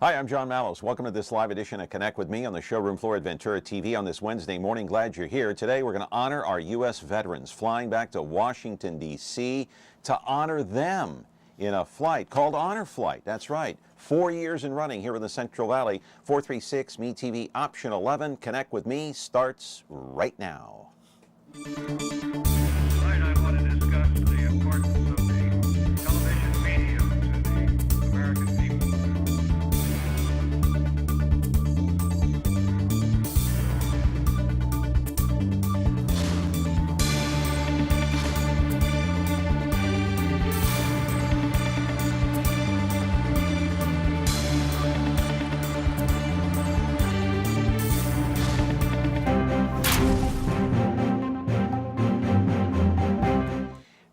Hi, I'm John Mallos. Welcome to this live edition of Connect with Me on the showroom floor at Ventura TV on this Wednesday morning. Glad you're here. Today we're going to honor our U.S. veterans flying back to Washington, D.C. to honor them in a flight called Honor Flight. That's right. 4 years in running here in the Central Valley. 436 MeTV Option 11. Connect with Me starts right now. Tonight I want to discuss the importance of the television medium to the American people.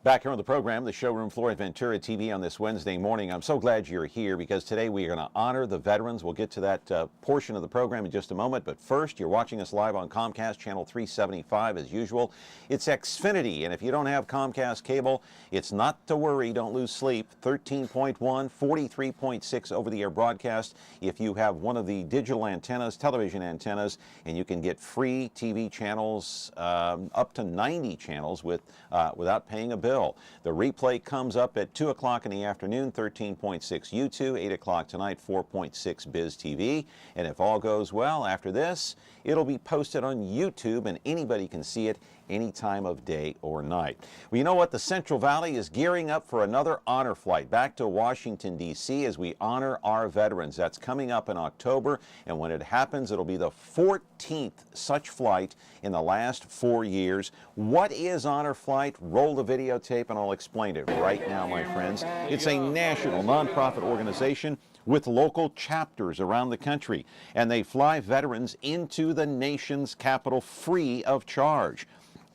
Back here on the program, the showroom floor at Ventura TV on this Wednesday morning. I'm so glad you're here because today we are going to honor the veterans. We'll get to that portion of the program in just a moment. But first, you're watching us live on Comcast Channel 375 as usual. It's Xfinity, and if you don't have Comcast cable, it's not to worry. Don't lose sleep. 13.1, 43.6 over-the-air broadcast if you have one of the digital antennas, television antennas, and you can get free TV channels, up to 90 channels without paying a bill. The replay comes up at 2 o'clock in the afternoon, 13.6 YouTube, 8 o'clock tonight, 4.6 Biz TV. And if all goes well, after this, it'll be posted on YouTube and anybody can see it any time of day or night. Well, you know what? The Central Valley is gearing up for another honor flight back to Washington, D.C. as we honor our veterans. That's coming up in October, and when it happens, it'll be the 14th such flight in the last 4 years. What is Honor Flight? Roll the videotape and I'll explain it right now, my friends. It's a national nonprofit organization with local chapters around the country, and they fly veterans into the nation's capital free of charge,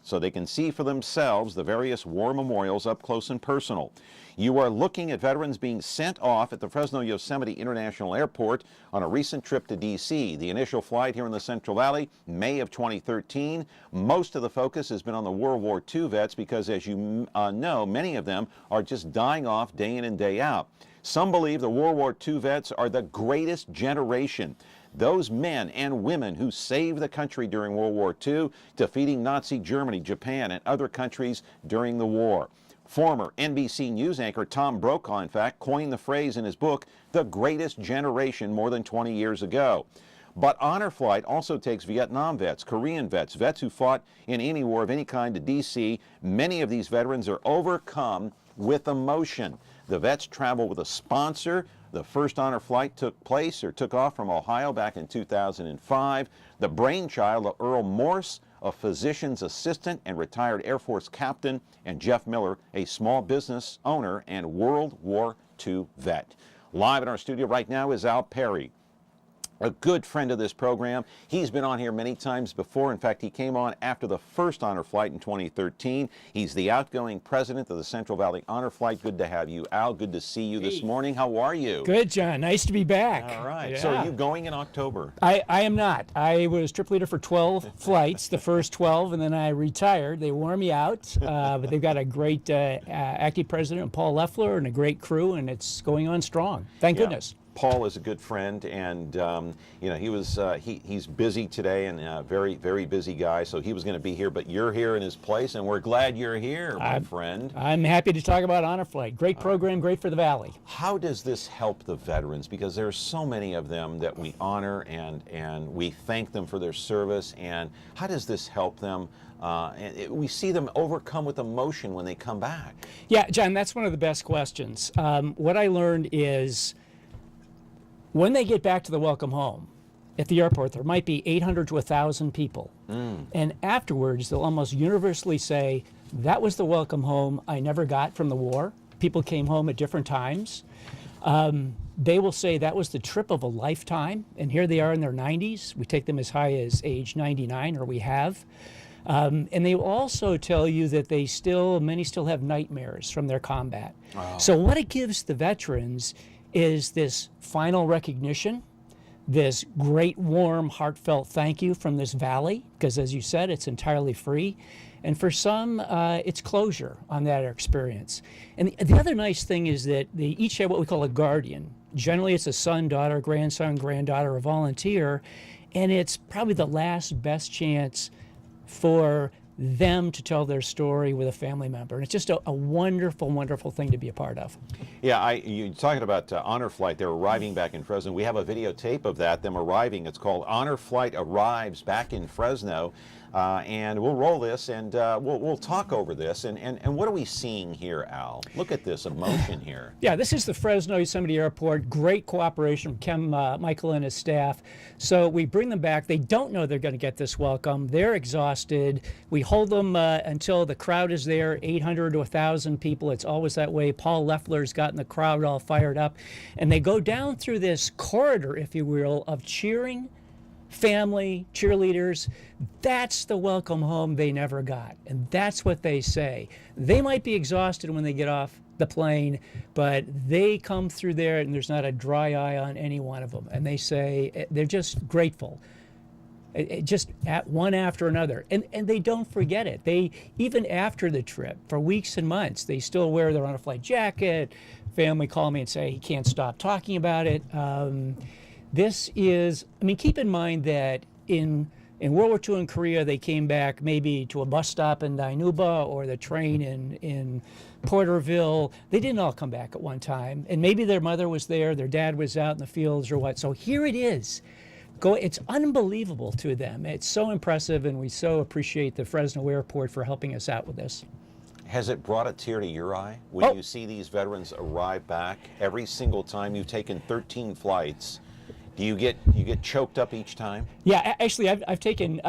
so they can see for themselves the various war memorials up close and personal. You are looking at veterans being sent off at the Fresno Yosemite International Airport on a recent trip to D.C. The initial flight here in the Central Valley, May of 2013. Most of the focus has been on the World War II vets because, as you know, many of them are just dying off day in and day out. Some believe the World War II vets are the greatest generation. Those men and women who saved the country during World War II, defeating Nazi Germany, Japan, and other countries during the war. Former NBC News anchor Tom Brokaw, in fact, coined the phrase in his book, The Greatest Generation, more than 20 years ago. But Honor Flight also takes Vietnam vets, Korean vets, vets who fought in any war of any kind to D.C. Many of these veterans are overcome with emotion. The vets travel with a sponsor. The first Honor Flight took off from Ohio back in 2005. The brainchild of Earl Morse, a physician's assistant and retired Air Force captain, and Jeff Miller, a small business owner and World War II vet. Live in our studio right now is Al Perry, a good friend of this program. He's been on here many times before. In fact, he came on after the first Honor Flight in 2013. He's the outgoing president of the Central Valley Honor Flight. Good to have you, Al. Good to see you this morning. How are you? Good, John. Nice to be back. All right. Yeah. So are you going in October? I am not. I was trip leader for 12 flights, the first 12, and then I retired. They wore me out, but they've got a great acting president, Paul Leffler, and a great crew, and it's going on strong. Thank goodness. Paul is a good friend, and you know, he's busy today and a very, very busy guy, so he was going to be here, but you're here in his place, and we're glad you're here, my friend. I'm happy to talk about Honor Flight. Great program, great for the Valley. How does this help the veterans? Because there are so many of them that we honor, and we thank them for their service, and how does this help them? We see them overcome with emotion when they come back. Yeah, John, that's one of the best questions. What I learned is, when they get back to the welcome home at the airport, there might be 800 to 1,000 people. And afterwards, they'll almost universally say, that was the welcome home I never got from the war. People came home at different times. They will say that was the trip of a lifetime. And here they are in their 90s. We take them as high as age 99, or we have. And they will also tell you that many still have nightmares from their combat. Wow. So what it gives the veterans is this final recognition, this great, warm, heartfelt thank you from this valley, because as you said, it's entirely free. And for some, it's closure on that experience. And the other nice thing is that they each have what we call a guardian Generally, it's a son, daughter, grandson, granddaughter, or volunteer, and it's probably the last best chance for them to tell their story with a family member. And it's just a wonderful, wonderful thing to be a part of. Yeah, you're talking about Honor Flight. They're arriving back in Fresno. We have a videotape of that, them arriving. It's called Honor Flight Arrives Back in Fresno. And we'll roll this, and we'll talk over this. And what are we seeing here, Al? Look at this emotion here. Yeah, this is the Fresno Yosemite Airport. Great cooperation from Ken Michael and his staff. So we bring them back. They don't know they're going to get this welcome. They're exhausted. We hold them until the crowd is there, 800 to 1,000 people. It's always that way. Paul Leffler's gotten the crowd all fired up. And they go down through this corridor, if you will, of cheering, family, cheerleaders. That's the welcome home they never got. And that's what they say. They might be exhausted when they get off the plane, but they come through there and there's not a dry eye on any one of them. And they say they're just grateful. Just at one after another. And they don't forget it. They, even after the trip, for weeks and months, they still wear their on-a-flight jacket. Family call me and say he can't stop talking about it. This is, I mean, keep in mind that in World War II in Korea, they came back maybe to a bus stop in Dinuba or the train in Porterville. They didn't all come back at one time. And maybe their mother was there, their dad was out in the fields or what. So here it is. It's unbelievable to them. It's so impressive, and we so appreciate the Fresno Airport for helping us out with this. Has it brought a tear to your eye when you see these veterans arrive back every single time? You've taken 13 flights. Do you get choked up each time? Yeah, actually, I've taken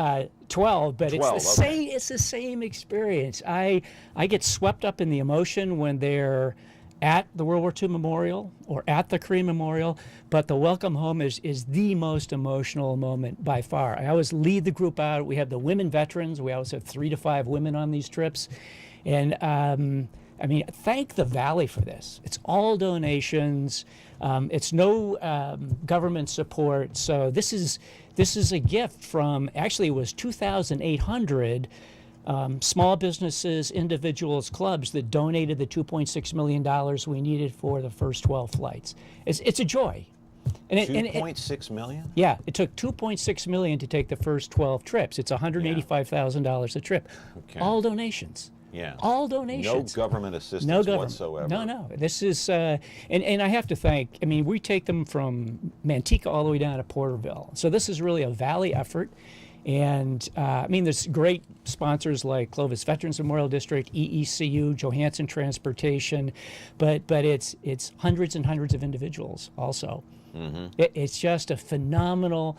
12, but 12, it's the same. It's the same experience. I get swept up in the emotion when they're at the World War II Memorial or at the Korean Memorial, but the welcome home is the most emotional moment by far. I always lead the group out. We have the women veterans. We always have 3 to 5 women on these trips, and I mean, thank the Valley for this. It's all donations. It's no government support. So this is a gift from, actually it was 2,800 small businesses, individuals, clubs that donated the $2.6 million we needed for the first 12 flights. It's a joy. And $2.6 million? Yeah, it took $2.6 million to take the first 12 trips. It's $185,000 a trip. Okay. All donations. Yeah. All donations. No government assistance No government whatsoever. No. This is, and I have to thank, I mean, we take them from Manteca all the way down to Porterville. So this is really a Valley effort. And I mean, there's great sponsors like Clovis Veterans Memorial District, EECU, Johansson Transportation, but it's hundreds and hundreds of individuals also. Mm-hmm. It's just a phenomenal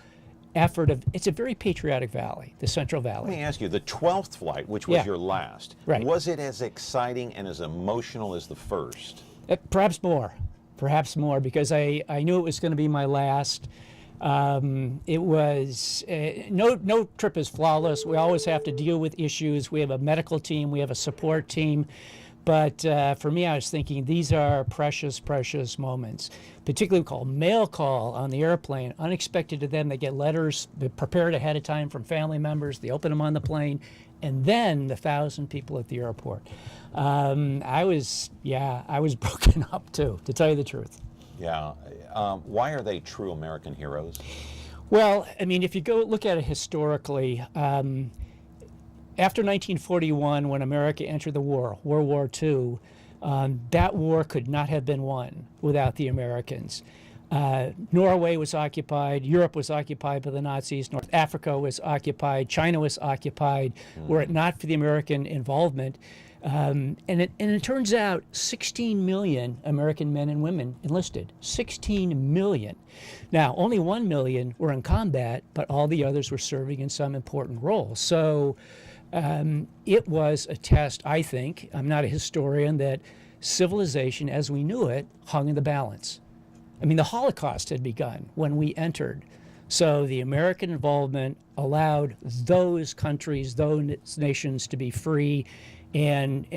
effort it's a very patriotic valley, the Central Valley. Let me ask you, the 12th flight, which was your last, was it as exciting and as emotional as the first? Perhaps more, because I knew it was going to be my last. It was, no trip is flawless. We always have to deal with issues. We have a medical team, we have a support team. But for me, I was thinking these are precious, precious moments, particularly called mail call on the airplane. Unexpected to them, they get letters prepared ahead of time from family members. They open them on the plane, and then the 1,000 people at the airport. I was broken up too, to tell you the truth. Yeah. Why are they true American heroes? Well, I mean, if you go look at it historically, after 1941, when America entered the war, World War II, that war could not have been won without the Americans. Norway was occupied, Europe was occupied by the Nazis, North Africa was occupied, China was occupied, were it not for the American involvement. And it turns out 16 million American men and women enlisted. 16 million. Now, only 1 million were in combat, but all the others were serving in some important role. So it was a test, I think, I'm not a historian, that civilization as we knew it hung in the balance. I mean, the Holocaust had begun when we entered. So the American involvement allowed those countries, those nations to be free. And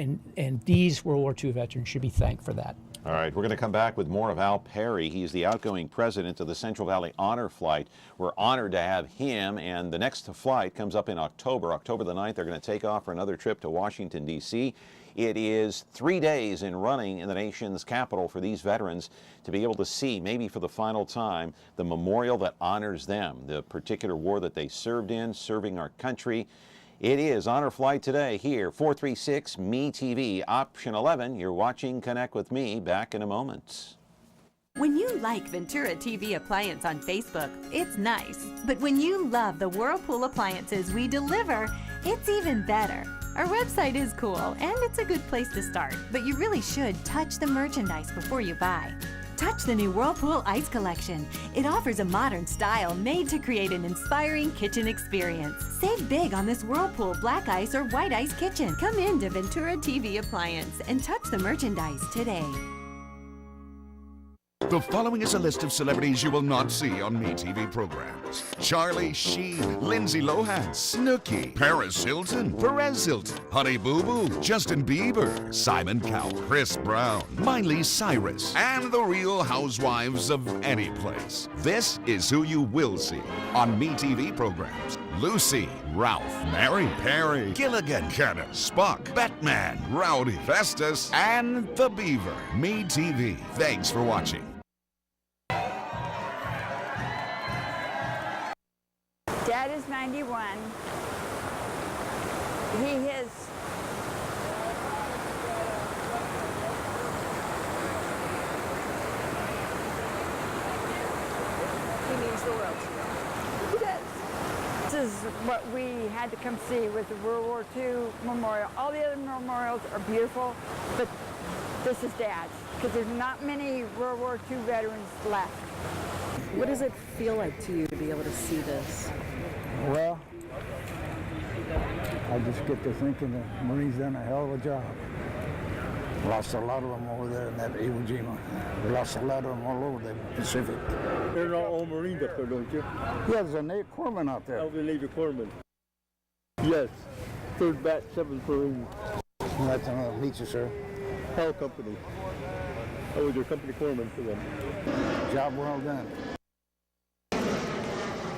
these World War II veterans should be thanked for that. All right, we're going to come back with more of Al Perry. He's the outgoing president of the Central Valley Honor Flight. We're honored to have him, and the next flight comes up in October. October the 9th, they're going to take off for another trip to Washington, D.C. It is 3 days in running in the nation's capital for these veterans to be able to see, maybe for the final time, the memorial that honors them, the particular war that they served in, serving our country. It is Honor Flight today here, 436 MeTV, option 11. You're watching Connect with Me. Back in a moment. When you like Ventura TV Appliance on Facebook, it's nice. But when you love the Whirlpool appliances we deliver, it's even better. Our website is cool, and it's a good place to start. But you really should touch the merchandise before you buy. Touch the new Whirlpool Ice Collection. It offers a modern style made to create an inspiring kitchen experience. Save big on this Whirlpool Black Ice or White Ice kitchen. Come in to Ventura TV Appliance and touch the merchandise today. The following is a list of celebrities you will not see on MeTV programs. Charlie Sheen, Lindsay Lohan, Snooki, Paris Hilton, Perez Hilton, Honey Boo Boo, Justin Bieber, Simon Cowell, Chris Brown, Miley Cyrus, and the Real Housewives of any place. This is who you will see on MeTV programs. Lucy, Ralph, Mary, Perry, Gilligan, Kenna, Spock, Batman, Rowdy, Festus, and the Beaver. MeTV. Thanks for watching. Dad is 91. He has he means the world to you. He does. This is what we had to come see with the World War II memorial. All the other memorials are beautiful, but this is Dad's because there's not many World War II veterans left. What does it feel like to you to be able to see this? Well, I just get to thinking the Marines done a hell of a job. Lost a lot of them over there in that Iwo Jima. We lost a lot of them all over the Pacific. There's our own Marines up there, don't you? Yeah, there's a Navy corpsman out there. I'll be Navy corpsman. Yes, 3rd Bat, 7th Marine. That's another meet you, sir. Hell Company. I was your company corpsman for them. Job well done.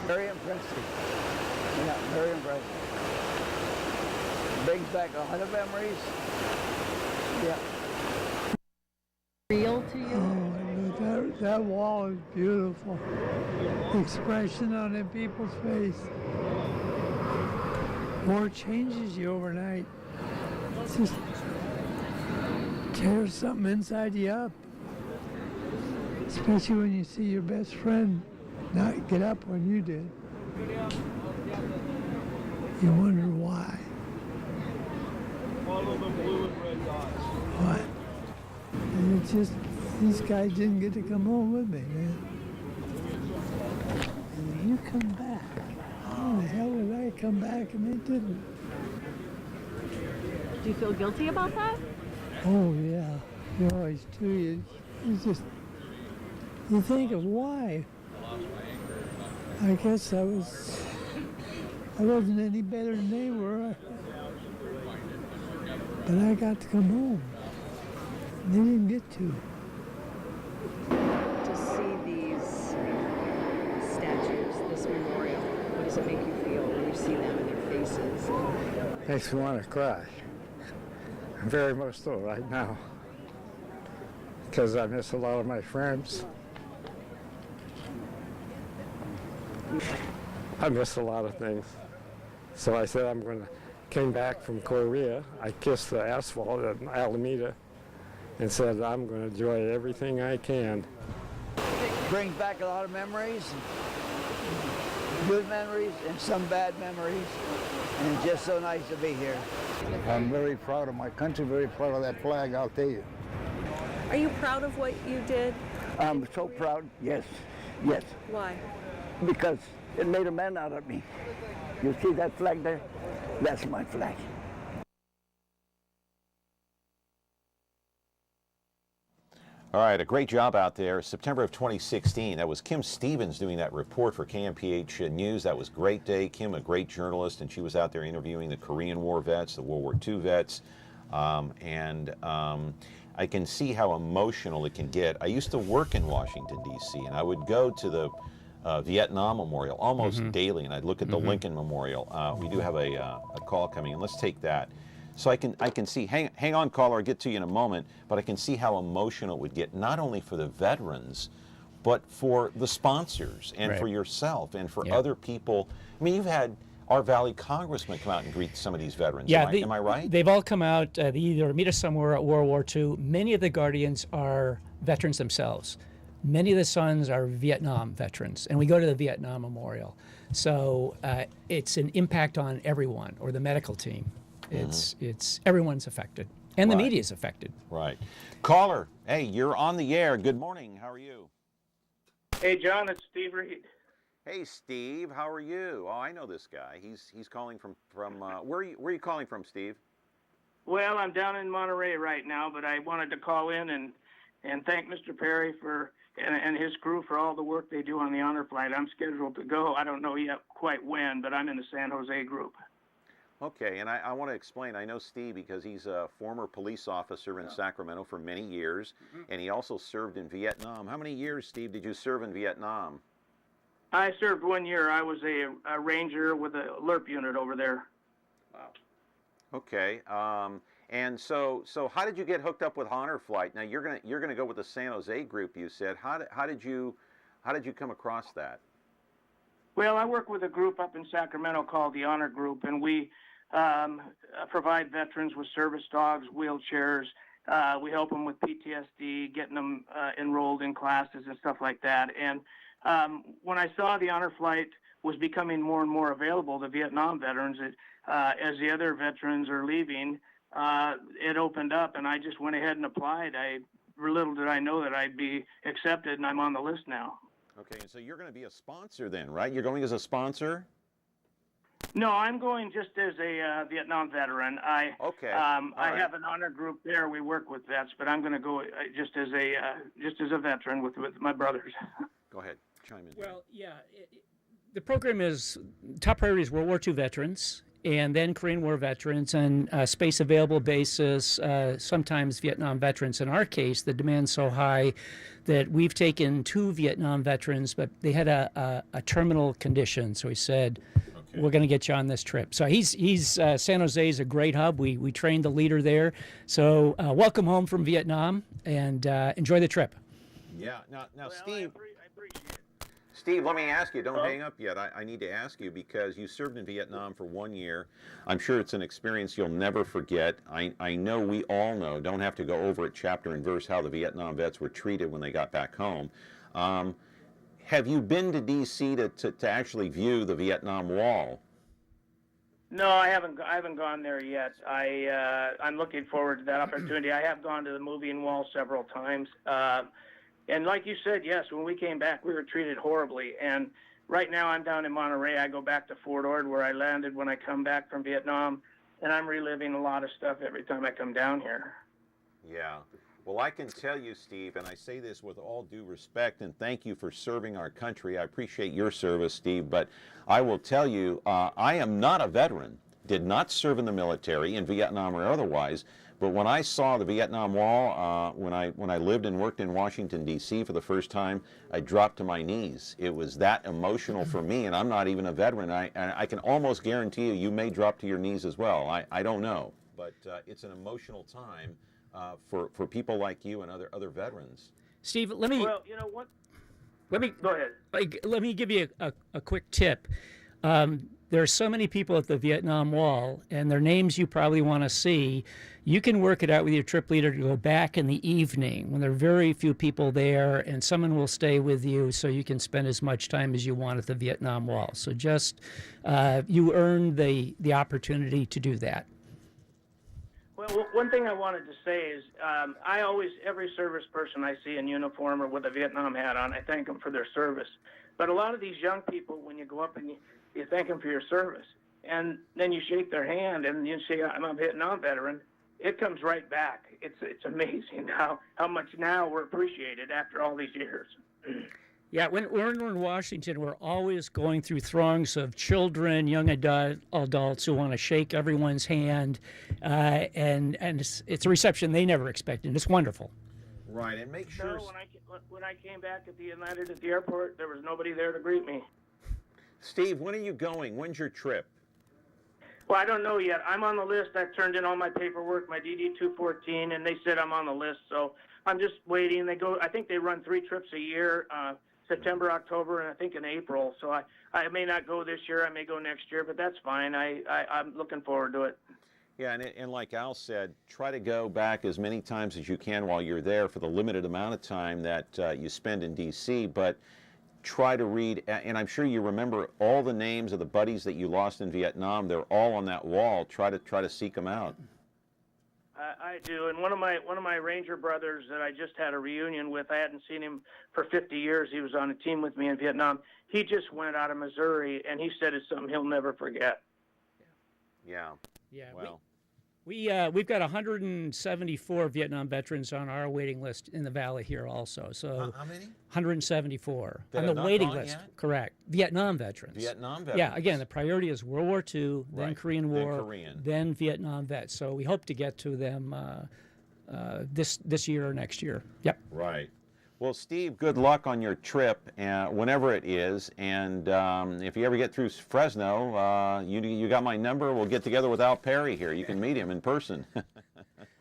Very impressive. Yeah, very impressive. Brings back a lot of memories. Yeah. Real to you? Oh, that wall is beautiful. The expression on the people's face. War changes you overnight. It's just tears something inside you up. Especially when you see your best friend not get up when you did. You wonder why. Follow the blue and red dots. What? And it's just, these guys didn't get to come home with me, man. And you come back. How the hell did I come back and they didn't? Do you feel guilty about that? Oh, yeah. You always do. You just, you think of why. I guess I wasn't any better than they were. But I got to come home. They didn't get to. To see these statues, this memorial, what does it make you feel when you see them in their faces? Makes me want to cry. Very much so right now. Because I miss a lot of my friends. I miss a lot of things. So I said came back from Korea. I kissed the asphalt at Alameda and said I'm going to enjoy everything I can. Brings back a lot of memories, good memories and some bad memories, and it's just so nice to be here. I'm very proud of my country, very proud of that flag, I'll tell you. Are you proud of what you did? I'm so proud, yes, yes, Why? because it made a man out of me. You see that flag there? That's my flag. All right, a great job out there. September of 2016, that was Kim Stevens doing that report for KMPH News. That was a great day. Kim, a great journalist, and she was out there interviewing the Korean War vets, the World War II vets, I can see how emotional it can get. I used to work in Washington, D.C., and I would go to the Vietnam Memorial almost daily, and I'd look at the Lincoln Memorial. We do have a call coming in. Let's take that. So I can see, hang on, caller, I'll get to you in a moment, but I can see how emotional it would get, not only for the veterans, but for the sponsors and Right. for yourself and for Yeah. other people. I mean, you've had our Valley congressman come out and greet some of these veterans. Yeah, Am I right? They've all come out. They either meet us somewhere at World War II. Many of the Guardians are veterans themselves. Many of the sons are Vietnam veterans, and we go to the Vietnam Memorial. So it's an impact on everyone, or the medical team. It's everyone's affected, and the Right. media is affected. Right. Caller, hey, you're on the air. Good morning. How are you? Hey, John, it's Steve Reed. Hey, Steve. How are you? Oh, I know this guy. He's calling from where are you calling from, Steve? Well, I'm down in Monterey right now, but I wanted to call in and thank Mr. Perry for and his crew for all the work they do on the honor flight. I'm scheduled to go. I don't know yet quite when, but I'm in the San Jose group. Okay, and I want to explain. I know Steve because he's a former police officer in Sacramento for many years, and he also served in Vietnam. How many years, Steve, did you serve in Vietnam? I served 1 year. I was a ranger with a LRP unit over there. Okay, and so how did you get hooked up with Honor Flight? Now you're gonna go with the San Jose group. You said how did you come across that? Well, I work with a group up in Sacramento called the Honor Group, and we provide veterans with service dogs, wheelchairs. We help them with PTSD, getting them enrolled in classes and stuff like that. And when I saw the Honor Flight was becoming more and more available to Vietnam veterans, as the other veterans are leaving, it opened up, and I just went ahead and applied. Little did I know that I'd be accepted, and I'm on the list now. Okay, and so you're going to be a sponsor then, right? You're going as a sponsor? No, I'm going just as a Vietnam veteran. I have an honor group there. We work with vets, but I'm going to go just as a veteran with my brothers. Go ahead, chime in. Well, yeah, the program is top priority is World War II veterans, and then Korean War veterans, and space available basis, sometimes Vietnam veterans. In our case, the demand's so high that we've taken 2 Vietnam veterans, but they had a terminal condition. So we said, we're going to get you on this trip. So San Jose is a great hub. We trained the leader there. So welcome home from Vietnam, and enjoy the trip. Yeah. Now, Steve. Steve, let me ask you. Don't hang up yet. I need to ask you because you served in Vietnam for 1 year. I'm sure it's an experience you'll never forget. I know we all know. Don't have to go over it chapter and verse how the Vietnam vets were treated when they got back home. Have you been to D.C. to actually view the Vietnam Wall? No, I haven't gone there yet. I'm looking forward to that opportunity. I have gone to the moving wall several times. And like you said, yes, when we came back, we were treated horribly. And right now I'm down in Monterey. I go back to Fort Ord where I landed when I come back from Vietnam. And I'm reliving a lot of stuff every time I come down here. Yeah. Well, I can tell you, Steve, and I say this with all due respect, and thank you for serving our country. I appreciate your service, Steve, but I will tell you, I am not a veteran, did not serve in the military, in Vietnam or otherwise, but when I saw the Vietnam Wall, when I lived and worked in Washington, D.C. for the first time, I dropped to my knees. It was that emotional for me, and I'm not even a veteran. I can almost guarantee you may drop to your knees as well. I don't know, but it's an emotional time. For people like you and other veterans. Steve, let me. Well, you know what? Let me go ahead. Let me give you a quick tip. There are so many people at the Vietnam Wall, and their names you probably want to see. You can work it out with your trip leader to go back in the evening when there are very few people there, and someone will stay with you so you can spend as much time as you want at the Vietnam Wall. So just you earn the opportunity to do that. Well, one thing I wanted to say is every service person I see in uniform or with a Vietnam hat on, I thank them for their service. But a lot of these young people, when you go up and you thank them for your service, and then you shake their hand and you say, I'm a Vietnam veteran, it comes right back. It's amazing how much now we're appreciated after all these years. Yeah, when we're in Washington, we're always going through throngs of children, young adults who want to shake everyone's hand, and it's a reception they never expected. It's wonderful. Right, and make sure. No, when I came back landed at the airport, there was nobody there to greet me. Steve, when are you going? When's your trip? Well, I don't know yet. I'm on the list. I've turned in all my paperwork, my DD-214, and they said I'm on the list. So I'm just waiting. I think they run 3 trips a year, September, October, and I think in April. So I may not go this year. I may go next year, but that's fine. I'm looking forward to it. Yeah, and like Al said, try to go back as many times as you can while you're there for the limited amount of time that you spend in D.C., but try to read, and I'm sure you remember all the names of the buddies that you lost in Vietnam. They're all on that wall. Try to seek them out. I do, and one of my Ranger brothers that I just had a reunion with, I hadn't seen him for 50 years. He was on a team with me in Vietnam. He just went out of Missouri, and he said it's something he'll never forget. Yeah. Yeah. Well, We've got 174 Vietnam veterans on our waiting list in the Valley here also. So how many? 174 That on have the not waiting gone list. yet? Correct. Vietnam veterans. Vietnam veterans. Yeah. Again, the priority is World War II, then Right, Korean then War, Korean. then Vietnam vets. So we hope to get to them this year or next year. Yep. Right. Well, Steve, good luck on your trip, whenever it is. And if you ever get through Fresno, you got my number. We'll get together with Al Perry here. You can meet him in person.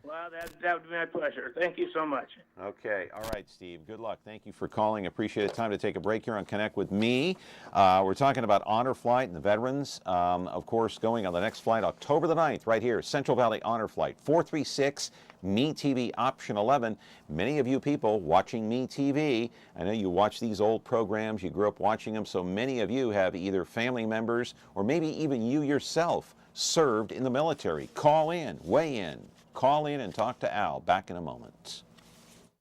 Well, that would be my pleasure. Thank you so much. Okay. All right, Steve. Good luck. Thank you for calling. Appreciate it. Time to take a break here on Connect with Me. We're talking about Honor Flight and the veterans. Of course, going on the next flight, October the 9th, right here, Central Valley Honor Flight, 436 Me TV Option 11. Many of you people watching Me TV, I know you watch these old programs, you grew up watching them, so many of you have either family members or maybe even you yourself served in the military. Call in, weigh in, call in and talk to Al. Back in a moment.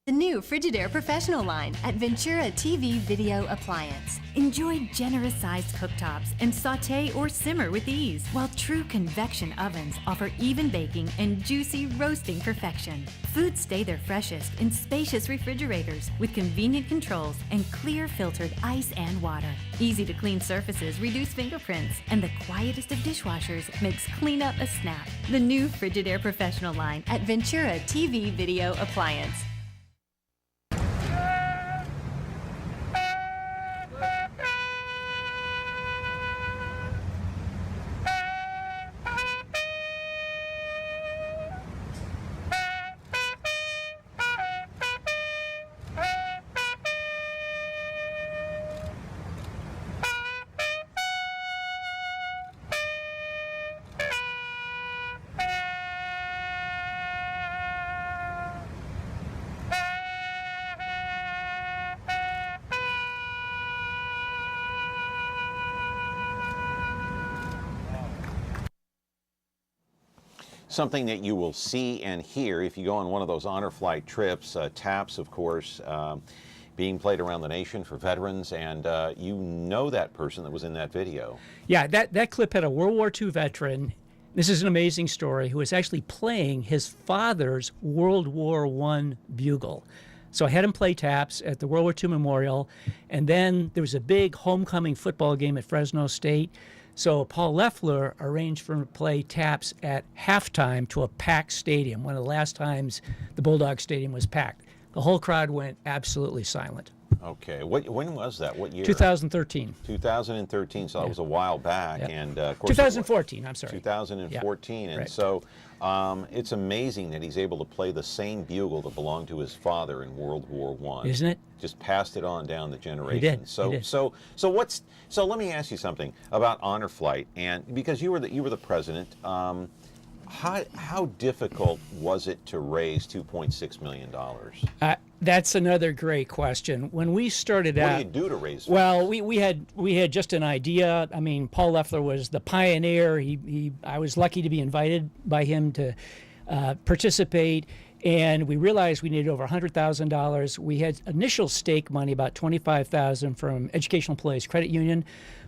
The new Frigidaire Professional line at Ventura TV Video Appliance. Enjoy generous-sized cooktops and sauté or simmer with ease, while true convection ovens offer even baking and juicy roasting perfection. Foods stay their freshest in spacious refrigerators with convenient controls and clear filtered ice and water. Easy to clean surfaces reduce fingerprints, and the quietest of dishwashers makes cleanup a snap. The new Frigidaire Professional line at Ventura TV Video Appliance. Something that you will see and hear if you go on one of those Honor Flight trips, taps, of course, being played around the nation for veterans, and you know that person that was in that video. Yeah, that clip had a World War II veteran. This is an amazing story, who was actually playing his father's World War I bugle. So I had him play taps at the World War II Memorial, and then there was a big homecoming football game at Fresno State. So Paul Leffler arranged for him to play taps at halftime to a packed stadium, one of the last times the Bulldog Stadium was packed. The whole crowd went absolutely silent. Okay. When was that? What year? 2013. 2013, so that was a while back. Yeah. And of course, 2014, I'm sorry. 2014. Yeah. And Right. so it's amazing that he's able to play the same bugle that belonged to his father in World War I. Isn't it? Just passed it on down the generation. He did. So He did. so let me ask you something about Honor Flight, and because you were the president, how difficult was it to raise $2.6 million? That's another great question. When we started out, What do you do to raise funds? well, we had just an idea. I mean, Paul Leffler was the pioneer. I was lucky to be invited by him to participate, and we realized we needed over $100,000. We had initial stake money, about $25,000 from Educational Employees Credit Union,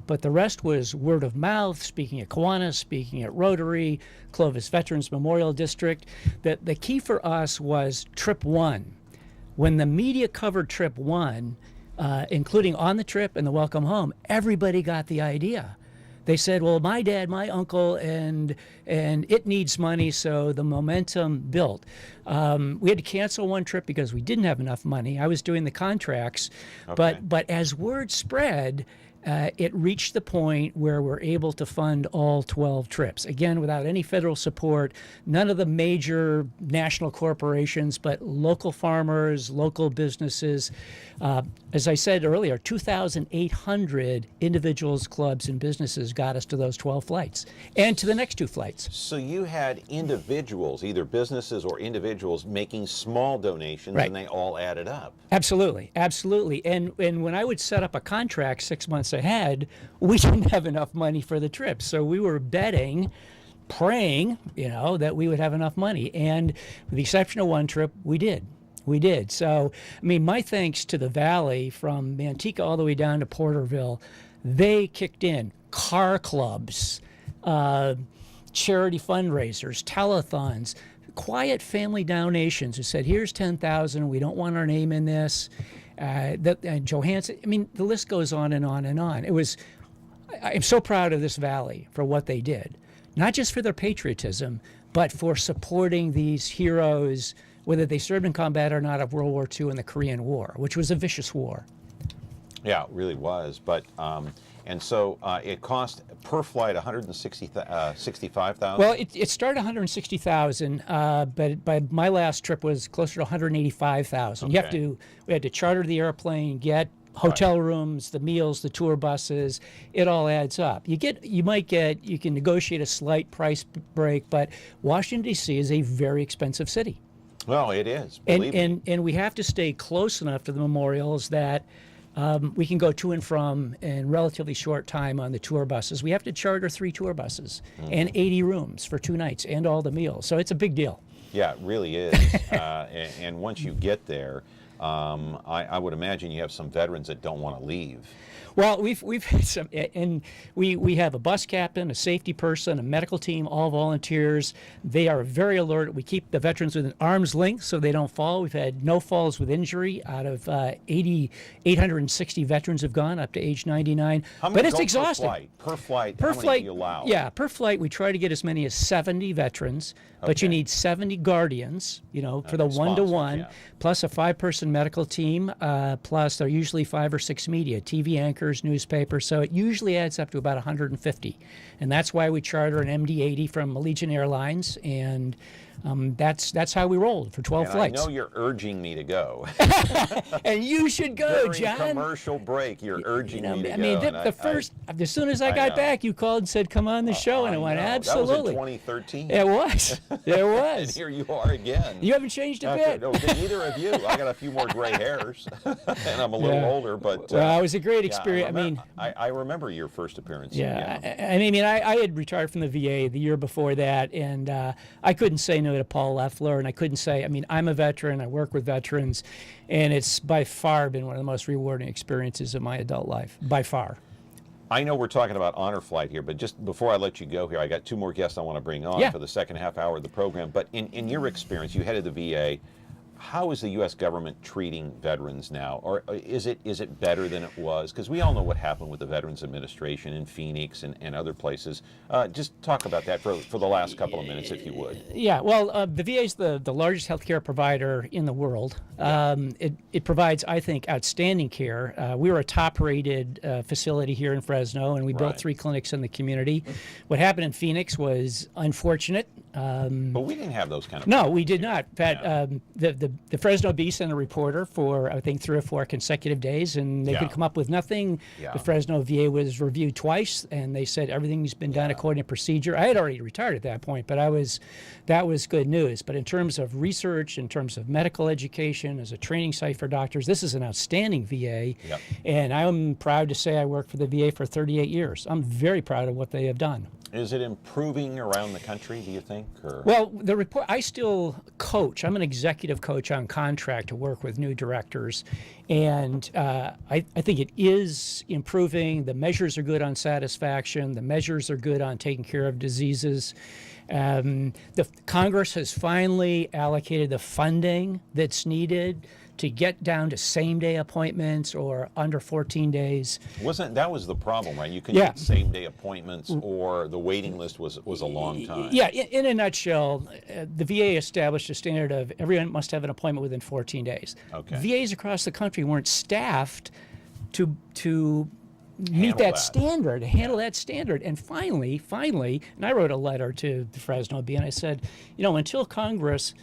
but the rest was word of mouth, speaking at Kiwanis, speaking at Rotary, Clovis Veterans Memorial District. The key for us was Trip 1. When the media covered Trip 1, including On the Trip and the Welcome Home, everybody got the idea. They said, well, my dad, my uncle, and it needs money, so the momentum built. We had to cancel one trip because we didn't have enough money. I was doing the contracts, Okay. but as word spread, it reached the point where we're able to fund all 12 trips. Again, without any federal support, none of the major national corporations, but local farmers, local businesses. As I said earlier, 2,800 individuals, clubs, and businesses got us to those 12 flights and to the next 2 flights. So you had individuals, either businesses or individuals, making small donations, Right. and they all added up. Absolutely, absolutely. And when I would set up a contract 6 months ahead, we didn't have enough money for the trip. So we were betting, praying, that we would have enough money. And with the exception of one trip, we did. We did. So, I mean, my thanks to the Valley from Manteca all the way down to Porterville. They kicked in car clubs, charity fundraisers, telethons, quiet family donations who said, here's 10,000, we don't want our name in this. And Johansson, I mean, the list goes on and on and on. I'm so proud of this Valley for what they did, not just for their patriotism, but for supporting these heroes, whether they served in combat or not, of World War II and the Korean War, which was a vicious war. Yeah, it really was. But and so it cost per flight $165,000. Well, it started 160,000, but by my last trip was closer to 185,000. Okay. We had to charter the airplane, get hotel rooms, the meals, the tour buses. It all adds up. You can negotiate a slight price break, but Washington D.C. is a very expensive city. Well, it is. Believe me. And we have to stay close enough to the memorials that we can go to and from in relatively short time on the tour buses. We have to charter 3 tour buses and 80 rooms for 2 nights and all the meals. So it's a big deal. Yeah, it really is. And once you get there, I would imagine you have some veterans that don't want to leave. Well, we've had some, and we have a bus captain, a safety person, a medical team, all volunteers. They are very alert. We keep the veterans within arm's length so they don't fall. We've had no falls with injury. Out of 860 veterans have gone up to age 99. How many But it's go exhausting. Per flight, how many do you allow? Yeah, per flight we try to get as many as 70 veterans, but you need 70 guardians, for the one-to-one, plus a 5-person medical team, plus there are usually 5 or 6 media, TV anchors, newspapers, so it usually adds up to about 150. And that's why we charter an MD-80 from Allegiant Airlines, and that's how we rolled for 12 flights. I know you're urging me to go. And you should go, During John. commercial break, you're urging me to I mean, go. as soon as I got back, you called and said, come on the show, and I went, absolutely. That was in 2013. It was. It was. And here you are again. You haven't changed a bit. No, neither of you. I got a few more gray hairs, and I'm a little older, but... well, it was a great experience. I remember your first appearance. Yeah. I had retired from the VA the year before that, and I couldn't say no to Paul Loeffler, and I couldn't say, I'm a veteran, I work with veterans, and it's by far been one of the most rewarding experiences of my adult life, by far. I know we're talking about Honor Flight here, but just before I let you go here, I got 2 more guests I want to bring on for the second half hour of the program. But in your experience, you headed the VA. How is the U.S. government treating veterans now? Or is it better than it was? Because we all know what happened with the Veterans Administration in Phoenix and other places. Just talk about that for the last couple of minutes, if you would. Yeah, well, the VA is the largest healthcare provider in the world. It provides, I think, outstanding care. We were a top-rated facility here in Fresno, and we built 3 clinics in the community. What happened in Phoenix was unfortunate. But we didn't have those kind of... No, we did not. The Fresno Bee sent a reporter for, I think, 3 or 4 consecutive days, and they could come up with nothing. The Fresno VA was reviewed twice, and they said everything's been done according to procedure. I had already retired at that point, but that was good news. But in terms of research, in terms of medical education, as a training site for doctors, this is an outstanding VA, and I'm proud to say I worked for the VA for 38 years. I'm very proud of what they have done. Is it improving around the country, do you think? Or? Well, the report, I still coach. I'm an executive coach on contract to work with new directors. And I think it is improving. The measures are good on satisfaction. The measures are good on taking care of diseases. The Congress has finally allocated the funding that's needed to get down to same-day appointments or under 14 days. That was the problem, right? You couldn't get same-day appointments, or the waiting list was a long time. Yeah, in a nutshell, the VA established a standard of everyone must have an appointment within 14 days. Okay. VAs across the country weren't staffed to meet Handle that that. standard, handle that standard. And finally, and I wrote a letter to the Fresno Bee and I said, until Congress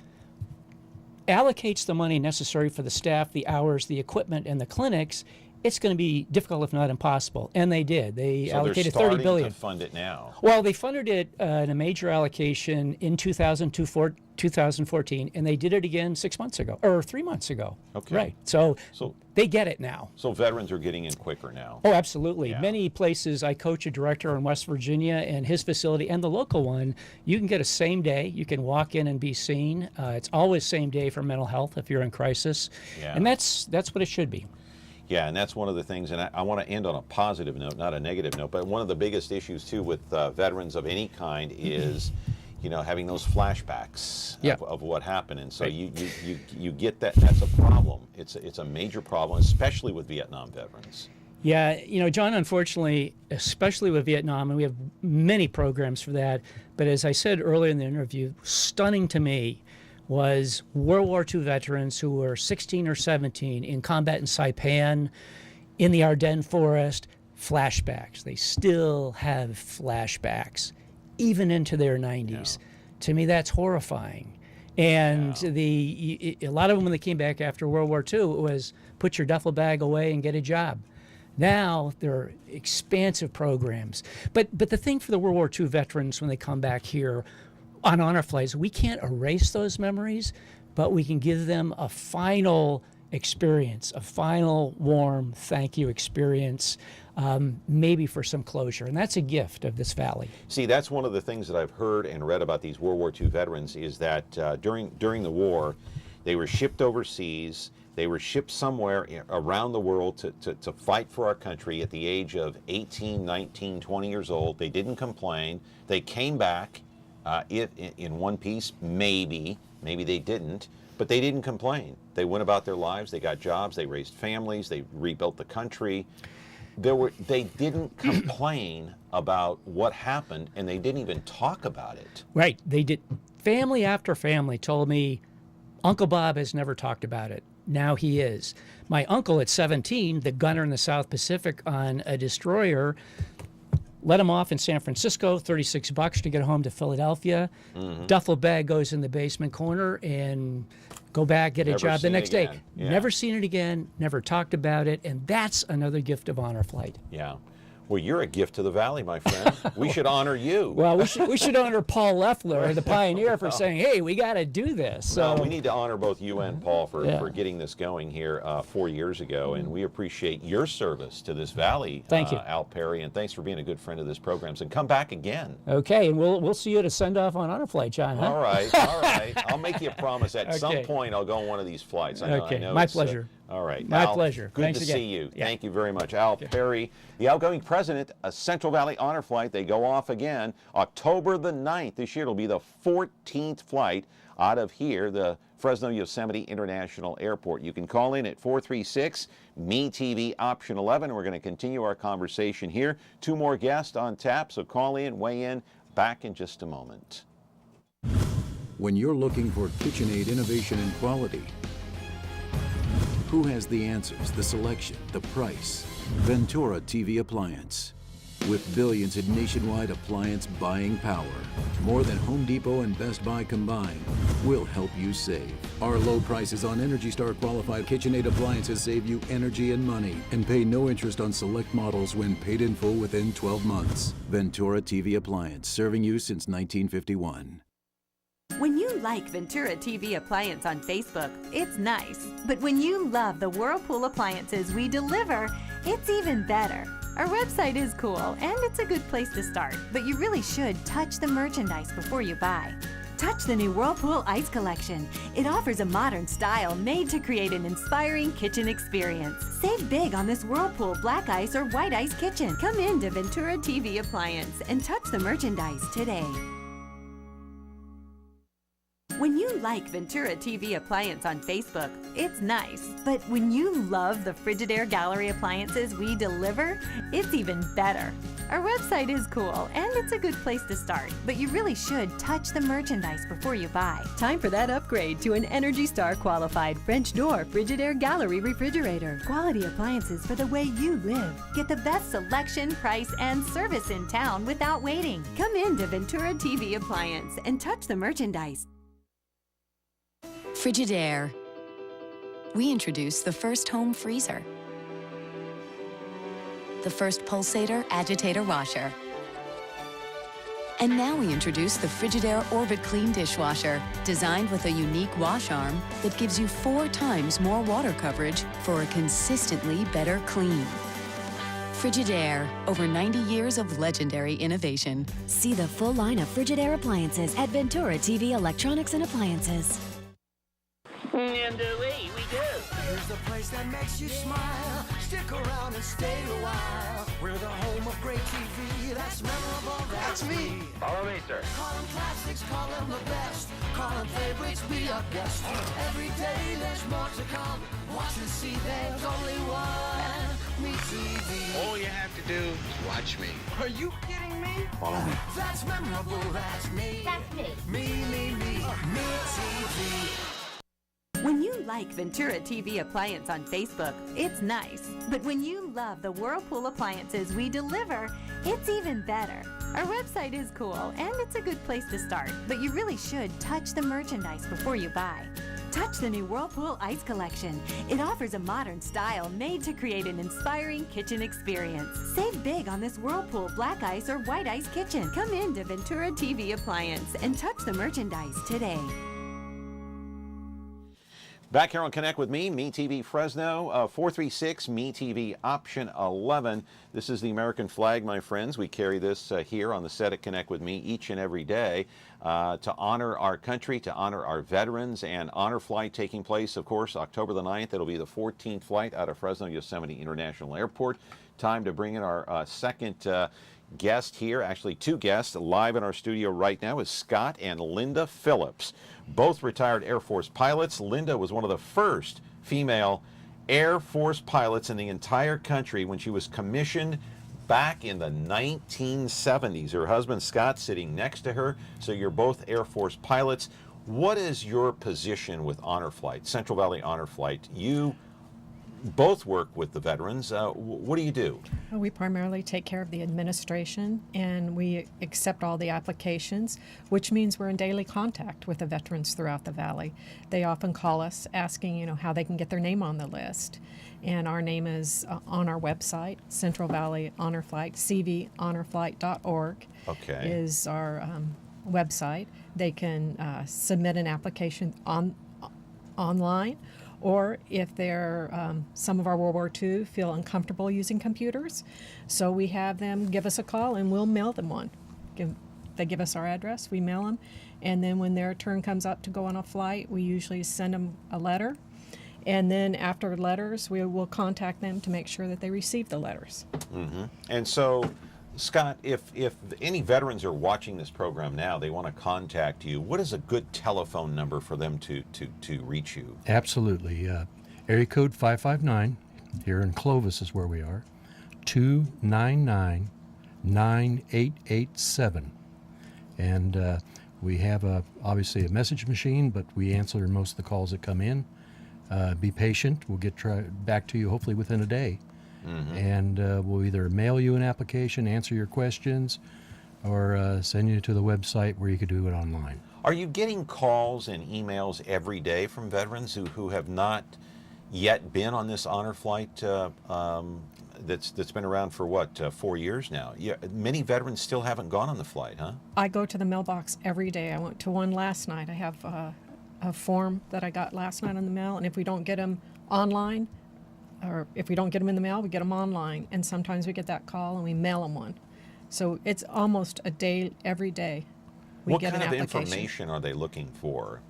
allocates the money necessary for the staff, the hours, the equipment, and the clinics, it's going to be difficult, if not impossible. And they did. They So allocated they're starting $30 billion. to fund it now. Well, they funded it in a major allocation in 2014, and they did it again 6 months ago, or 3 months ago. Okay. Right. So So they get it now. so veterans are getting in quicker now. Oh, absolutely. Yeah. Many places, I coach a director in West Virginia, and his facility and the local one, you can get a same day. You can walk in and be seen. It's always same day for mental health if you're in crisis. Yeah. And that's what it should be. Yeah, and that's one of the things, and I want to end on a positive note, not a negative note, but one of the biggest issues too with veterans of any kind is, having those flashbacks Yeah. of what happened, and so you get that. That's a problem. It's a major problem, especially with Vietnam veterans. Yeah, John, unfortunately, especially with Vietnam, and we have many programs for that, but as I said earlier in the interview, stunning to me was World War II veterans who were 16 or 17 in combat in Saipan, in the Ardennes forest, flashbacks. They still have flashbacks, even into their 90s. To me, that's horrifying. And a lot of them, when they came back after World War II, it was put your duffel bag away and get a job. Now there are expansive programs. But the thing for the World War II veterans when they come back here on honor flights, we can't erase those memories, but we can give them a final experience, a final warm thank you experience, maybe for some closure. And that's a gift of this valley. See, that's one of the things that I've heard and read about these World War II veterans is that during the war, they were shipped overseas. They were shipped somewhere around the world to fight for our country at the age of 18, 19, 20 years old. They didn't complain. They came back in one piece, maybe they didn't, but they didn't complain. They went about their lives. They got jobs. They raised families. They rebuilt the country. They didn't complain about what happened, and they didn't even talk about it. Right. They did. Family after family told me, Uncle Bob has never talked about it. Now he is. My uncle at 17, the gunner in the South Pacific on a destroyer, let him off in San Francisco, $36 to get home to Philadelphia. Duffel bag goes in the basement corner and go back, get a Never job the seen it next day. again. Yeah. Never seen it again, never talked about it, and that's another gift of honor flight. Yeah. Well, you're a gift to the valley, my friend. We should honor you. Well, we should honor Paul Loeffler, the pioneer, for saying, hey, we got to do this. So No, we need to honor both you and Paul for Yeah. getting this going here 4 years ago, and we appreciate your service to this valley, Thank you. Al Perry, and thanks for being a good friend of this program. And come back again. Okay, and we'll see you at a send-off on honor flight, John, huh? All right, all right. I'll make you a promise. At some Okay. point, I'll go on one of these flights. I Okay, know my it's, pleasure. All right. My Al, pleasure. Good Thanks to again. see you. Yeah. Thank you very much. Al Perry, the outgoing president of Central Valley Honor Flight. They go off again October the 9th. This year it'll be the 14th flight out of here, the Fresno Yosemite International Airport. You can call in at 436-ME-TV option 11. We're going to continue our conversation here. 2 more guests on tap, so call in, weigh in. Back in just a moment. When you're looking for KitchenAid innovation and quality, who has the answers, the selection, the price? Ventura TV Appliance. With billions in nationwide appliance buying power, more than Home Depot and Best Buy combined, we'll help you save. Our low prices on Energy Star qualified KitchenAid appliances save you energy and money, and pay no interest on select models when paid in full within 12 months. Ventura TV Appliance, serving you since 1951. When you like Ventura TV Appliance on Facebook, it's nice. But when you love the Whirlpool appliances we deliver, it's even better. Our website is cool, and it's a good place to start, but you really should touch the merchandise before you buy. Touch the new Whirlpool Ice Collection. It offers a modern style made to create an inspiring kitchen experience. Save big on this Whirlpool Black Ice or White Ice kitchen. Come in to Ventura TV Appliance and touch the merchandise today. When you like Ventura TV Appliance on Facebook, it's nice. But when you love the Frigidaire Gallery appliances we deliver, it's even better. Our website is cool, and it's a good place to start, but you really should touch the merchandise before you buy. Time for that upgrade to an Energy Star qualified French door Frigidaire Gallery refrigerator. Quality appliances for the way you live. Get the best selection, price, and service in town without waiting. Come in to Ventura TV Appliance and touch the merchandise. Frigidaire. We introduced the first home freezer, the first pulsator agitator washer, and now we introduce the Frigidaire Orbit Clean dishwasher, designed with a unique wash arm that gives you 4 times more water coverage for a consistently better clean. Frigidaire, over 90 years of legendary innovation. See the full line of Frigidaire appliances at Ventura TV Electronics and Appliances. And away we go. Here's the place that makes you smile. Stick around and stay a while. We're the home of great TV that's memorable. That's me. Follow me, sir. Call them classics, call them the best. Call them favorites, be our guest. Every day there's more to come. Watch and see, there's only one. Me TV. All you have to do is watch me. Are you kidding me? Follow me. That's memorable, that's me. That's me. Me TV. When you like Ventura TV Appliance on Facebook, it's nice. But when you love the Whirlpool appliances we deliver, it's even better. Our website is cool, and it's a good place to start, but you really should touch the merchandise before you buy. Touch the new Whirlpool Ice Collection. It offers a modern style made to create an inspiring kitchen experience. Save big on this Whirlpool Black Ice or White Ice kitchen. Come in to Ventura TV Appliance and touch the merchandise today. Back here on Connect with Me TV Fresno, 436 Me TV option 11. This is the American flag, my friends. We carry this here on the set at Connect with Me each and every day to honor our country, to honor our veterans, and honor flight taking place, of course, October the 9th. It'll be the 14th flight out of Fresno Yosemite International Airport. Time to bring in our second guest here, actually 2 guests live in our studio right now, is Scott and Linda Phillips. Both retired Air Force pilots. Linda was one of the first female Air Force pilots in the entire country when she was commissioned back in the 1970s. Her husband Scott sitting next to her. So you're both Air Force pilots. What is your position with Honor Flight, Central Valley Honor Flight? You both work with the veterans. What do you do? We primarily take care of the administration, and we accept all the applications, which means we're in daily contact with the veterans throughout the valley. They often call us asking, how they can get their name on the list. And our name is on our website, Central Valley Honor Flight, cvhonorflight.org is our website. They can submit an application online, or if they're, some of our World War II feel uncomfortable using computers, so we have them give us a call and we'll mail them one. They give us our address, we mail them, and then when their turn comes up to go on a flight, we usually send them a letter, and then after letters, we will contact them to make sure that they receive the letters. Mm-hmm. And so, Scott, if any veterans are watching this program now, they want to contact you, what is a good telephone number for them to reach you? Absolutely. Area code 559, here in Clovis is where we are, 299-9887. And we have obviously a message machine, but we answer most of the calls that come in. Be patient. We'll get back to you hopefully within a day. Mm-hmm. And we'll either mail you an application, answer your questions, or send you to the website where you could do it online. Are you getting calls and emails every day from veterans who have not yet been on this honor flight that's been around for what, 4 years now? Yeah, many veterans still haven't gone on the flight, huh? I go to the mailbox every day. I went to one last night. I have a form that I got last night in the mail, and if we don't get them online, or if we don't get them in the mail, we get them online, and sometimes we get that call and we mail them one. So it's almost a day, every day we get an application. What kind of information are they looking for?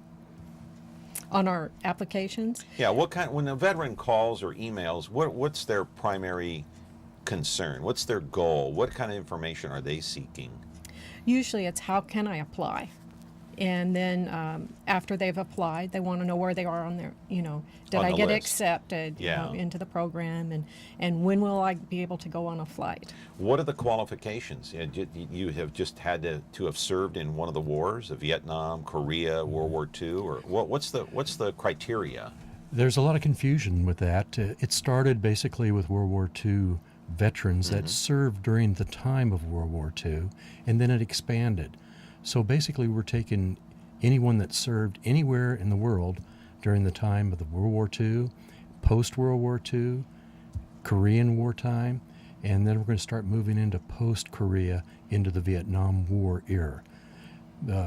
On our applications? Yeah, when a veteran calls or emails, what's their primary concern? What's their goal? What kind of information are they seeking? Usually it's how can I apply? And then after they've applied, they want to know where they are on their, did On I the get list. accepted Yeah. into the program, and when will I be able to go on a flight? What are the qualifications? You have just had to have served in one of the wars, Vietnam, Korea, World War II, or what's the criteria? There's a lot of confusion with that. It started basically with World War II veterans that served during the time of World War II, and then it expanded. So basically we're taking anyone that served anywhere in the world during the time of the World War II, post-World War II, Korean War time, and then we're going to start moving into post-Korea into the Vietnam War era.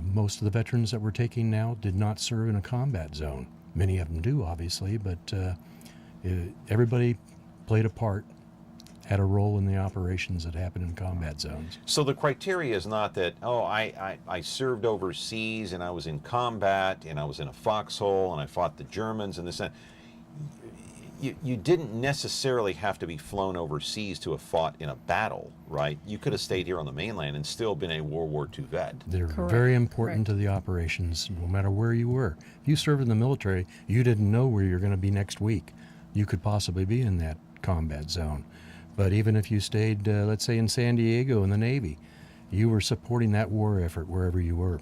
Most of the veterans that we're taking now did not serve in a combat zone. Many of them do, obviously, but everybody played a part, had a role in the operations that happened in combat zones. So the criteria is not that, I served overseas and I was in combat and I was in a foxhole and I fought the Germans and this and that. You didn't necessarily have to be flown overseas to have fought in a battle, right? You could have stayed here on the mainland and still been a World War II vet. They're very important to the operations, no matter where you were. If you served in the military, you didn't know where you're going to be next week. You could possibly be in that combat zone. But even if you stayed, let's say, in San Diego in the Navy, you were supporting that war effort wherever you were.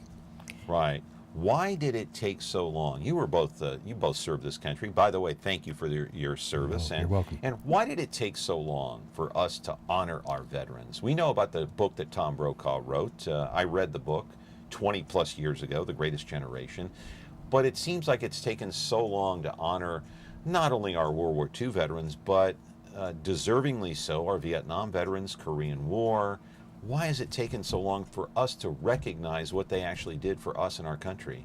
Right. Why did it take so long? You both served this country. By the way, thank you for your service. You're welcome. And why did it take so long for us to honor our veterans? We know about the book that Tom Brokaw wrote. I read the book 20 plus years ago, The Greatest Generation. But it seems like it's taken so long to honor not only our World War II veterans, but deservingly so, our Vietnam veterans, Korean War. Why has it taken so long for us to recognize what they actually did for us and our country?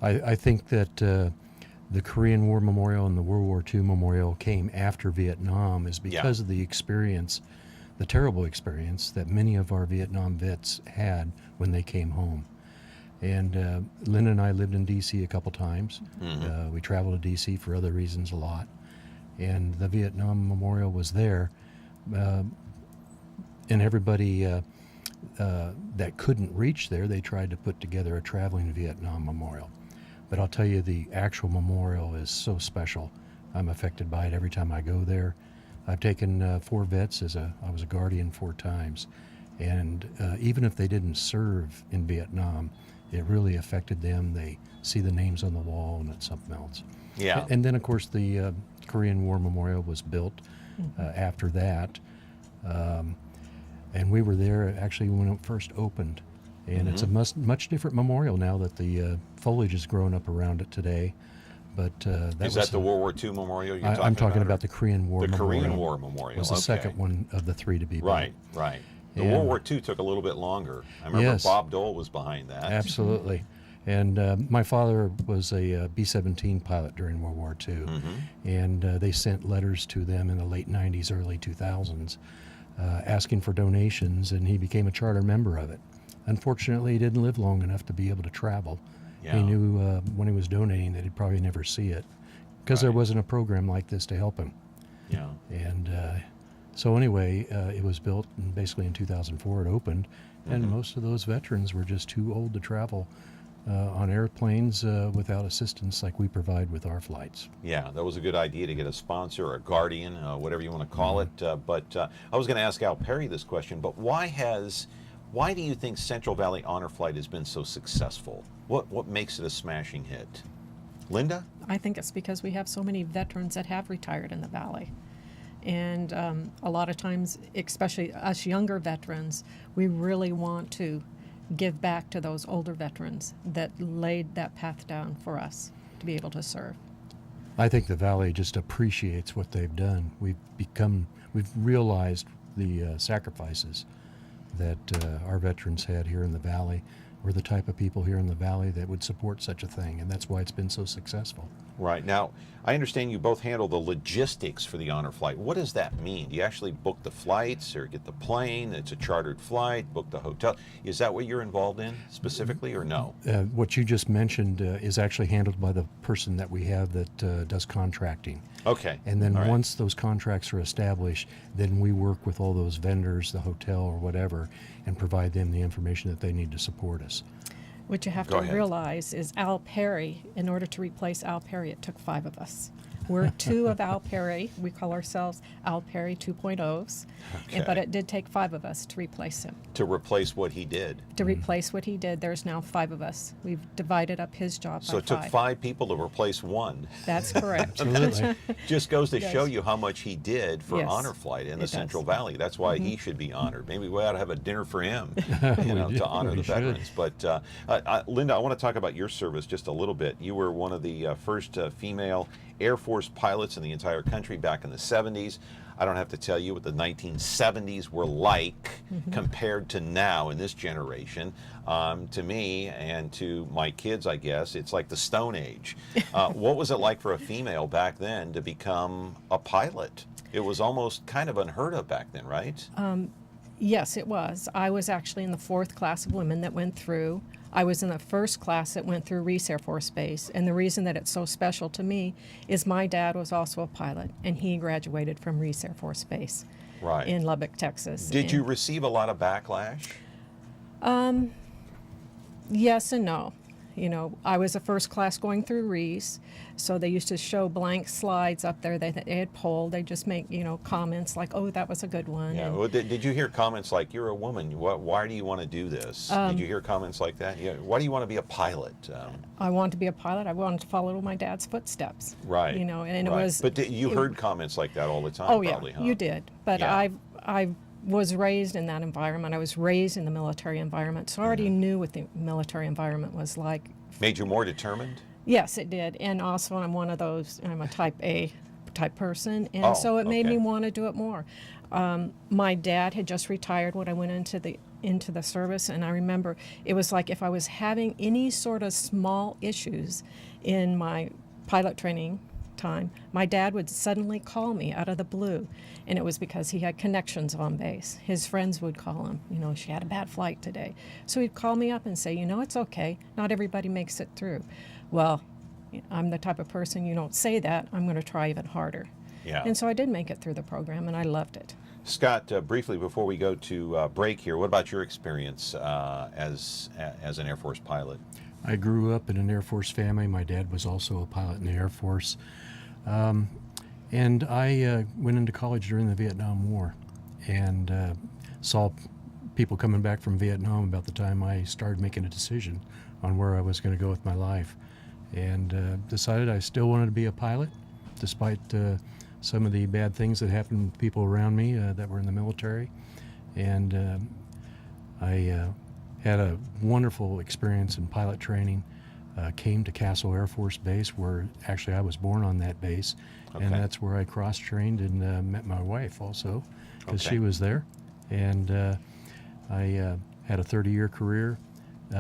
I think that the Korean War Memorial and the World War II Memorial came after Vietnam is because of the experience, the terrible experience that many of our Vietnam vets had when they came home. And Linda and I lived in D.C. a couple times. We traveled to D.C. for other reasons a lot. And the Vietnam Memorial was there. And everybody that couldn't reach there, they tried to put together a traveling Vietnam memorial. But I'll tell you, the actual memorial is so special. I'm affected by it every time I go there. I've taken 4 vets I was a guardian 4 times. And even if they didn't serve in Vietnam, it really affected them. They see the names on the wall and it's something else. Yeah. And then, of course, the Korean War Memorial was built after that. And we were there actually when it first opened. And it's a much different memorial now that the foliage has grown up around it today. But Is that the World War II memorial you're I'm talking about or? the Korean War Memorial. The Korean War Memorial was the second one of the 3 to be built. Right. The And- World War II took a little bit longer. I remember Yes. Bob Dole was behind that. Absolutely. And my father was a B-17 pilot during World War II. And they sent letters to them in the late 90s, early 2000s, asking for donations, and he became a charter member of it. Unfortunately, he didn't live long enough to be able to travel. Yeah. He knew when he was donating that he'd probably never see it because there wasn't a program like this to help him. Yeah. And so anyway, it was built basically in 2004. It opened, and most of those veterans were just too old to travel on airplanes without assistance like we provide with our flights. Yeah, that was a good idea to get a sponsor or a guardian, whatever you want to call it. But I was going to ask Al Perry this question, but why do you think Central Valley Honor Flight has been so successful? What makes it a smashing hit? Linda? I think it's because we have so many veterans that have retired in the Valley. And a lot of times, especially us younger veterans, we really want to give back to those older veterans that laid that path down for us to be able to serve. I think the Valley just appreciates what they've done. We've realized the sacrifices that our veterans had here in the Valley. We're the type of people here in the Valley that would support such a thing, and that's why it's been so successful. Right. Now, I understand you both handle the logistics for the honor flight. What does that mean? Do you actually book the flights or get the plane? It's a chartered flight, book the hotel. Is that what you're involved in specifically or no? What you just mentioned is actually handled by the person that we have that does contracting. Okay. And then All right. once those contracts are established, then we work with all those vendors, the hotel or whatever, and provide them the information that they need to support us. What you have Go to ahead. realize is Al Perry, in order to replace Al Perry, it took 5 of us. We're 2 of Al Perry. We call ourselves Al Perry 2.0s. But Okay. it did take 5 of us to replace him. To replace what he did. To replace what he did, there's now 5 of us. We've divided up his job So by it took 5. 5 people to replace one. That's correct. Absolutely. Just goes to Yes. show you how much he did for Yes, Honor Flight in the it Central does. Valley. That's why he should be honored. Maybe we ought to have a dinner for him, to honor we the should. veterans. But Linda, I want to talk about your service just a little bit. You were one of the first female Air Force pilots in the entire country back in the 70s. I don't have to tell you what the 1970s were like compared to now in this generation. To me and to my kids, I guess, it's like the Stone Age. What was it like for a female back then to become a pilot? It was almost kind of unheard of back then, right? Yes, it was. I was actually in the 4th class of women that went through. I was in the 1st class that went through Reese Air Force Base. And the reason that it's so special to me is my dad was also a pilot, and he graduated from Reese Air Force Base Right. in Lubbock, Texas. Did you And, receive a lot of backlash? yes and no. You know, I was a 1st class going through Reese, so they used to show blank slides up there that they had pulled. They just make, comments like, oh, that was a good one. Yeah. and- Well, did you hear comments like, "You're a woman. Why do you want to do this"? Did you hear comments like that? Yeah. Why do you want to be a pilot? I wanted to be a pilot. I wanted to follow my dad's footsteps. Right. You know, and right. it was. But you it- heard comments like that all the time, Oh yeah, probably, huh? you did. But Yeah. I was raised in that environment. I was raised in the military environment, so I already knew what the military environment was like. Made you more determined? Yes, it did. And also, I'm one of those. I'm a Type A type person, and Oh, so it made okay. me want to do it more. My dad had just retired when I went into the service, and I remember it was like if I was having any sort of small issues in my pilot training time, my dad would suddenly call me out of the blue, and it was because he had connections on base. His friends would call him, she had a bad flight today. So he'd call me up and say, it's okay, not everybody makes it through. Well, I'm the type of person, you don't say that, I'm going to try even harder. Yeah. And so I did make it through the program, and I loved it. Scott, briefly before we go to break here, what about your experience as an Air Force pilot? I grew up in an Air Force family. My dad was also a pilot in the Air Force. And I went into college during the Vietnam War and saw people coming back from Vietnam about the time I started making a decision on where I was going to go with my life. And decided I still wanted to be a pilot, despite some of the bad things that happened to people around me that were in the military. And I had a wonderful experience in pilot training. Came to Castle Air Force Base, where actually I was born on that base, Okay. and that's where I cross-trained and met my wife also, because Okay. she was there. And I had a 30-year career,